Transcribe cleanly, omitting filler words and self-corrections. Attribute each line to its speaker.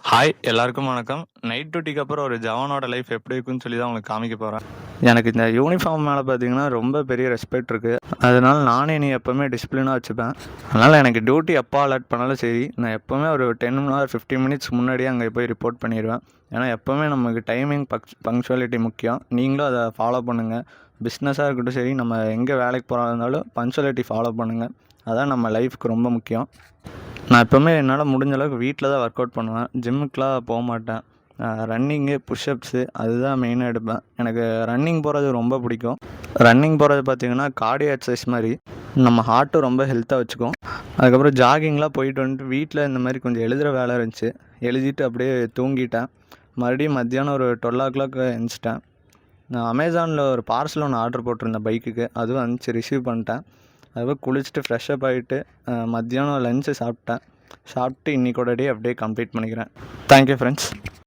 Speaker 1: Hi எல்லாருக்கும் வணக்கம். Night டியூட்டிக்கு அப்புறம் ஒரு ஜவானோட லைஃப் எப்படி இருக்குன்னு சொல்லி தான் உங்களுக்கு காமிக்க போகிறேன். எனக்கு இந்த யூனிஃபார்ம் மேலே பார்த்தீங்கன்னா ரொம்ப பெரிய ரெஸ்பெக்ட் இருக்குது. அதனால நானே நீ எப்போவுமே டிசிப்ளினாக வச்சுப்பேன். அதனால் எனக்கு டியூட்டி எப்போ அலர்ட் பண்ணாலும் சரி, நான் எப்போவுமே ஒரு 10 ஆர் 15 மினிட்ஸ் முன்னாடியே அங்கே போய் ரிப்போர்ட் பண்ணிடுவேன். ஏன்னா எப்போவுமே நமக்கு டைமிங் பங்க்சுவாலிட்டி முக்கியம். நீங்களும் அதை ஃபாலோ பண்ணுங்கள். பிஸ்னஸாக இருக்கட்டும் சரி, நம்ம எங்கே வேலைக்கு போகிறதா இருந்தாலும் பங்க்சுவாலிட்டி ஃபாலோ பண்ணுங்கள். அதான் நம்ம லைஃப்க்கு ரொம்ப முக்கியம். நான் எப்போவுமே என்னால் முடிஞ்ச அளவுக்கு வீட்டில் தான் ஒர்க் அவுட் பண்ணுவேன். ஜிம்முக்கெலாம் போக மாட்டேன். ரன்னிங்கு, புஷ்அப்ஸு அதுதான் மெயினாக எடுப்பேன். எனக்கு ரன்னிங் போகிறது ரொம்ப பிடிக்கும். ரன்னிங் போகிறது பார்த்திங்கன்னா கார்டியோ எக்ஸசைஸ் மாதிரி நம்ம ஹார்ட்டும் ரொம்ப ஹெல்த்தாக வச்சுக்கும். அதுக்கப்புறம் ஜாகிங்லாம் போயிட்டு வந்துட்டு வீட்டில் இந்த மாதிரி கொஞ்சம் எழுதுகிற வேலை இருந்துச்சு. எழுதிட்டு அப்படியே தூங்கிட்டேன். மறுபடியும் மத்தியானம் ஒரு 12 எழுந்திரிச்சிட்டேன். நான் அமேசானில் ஒரு பார்சல் ஒன்று ஆர்டர் போட்டிருந்தேன் பைக்குக்கு. அதுவும் வந்துச்சு, ரிசீவ் பண்ணிட்டேன். அதுக்கப்புறம் குளிச்சுட்டு ஃப்ரெஷ்ஷப் ஆகிட்டு மத்தியானம் லஞ்சு சாப்பிட்டேன். சாப்பிட்டு இன்றைக்கோட டே அப்படியே கம்ப்ளீட் பண்ணிக்கிறேன். Thank you friends.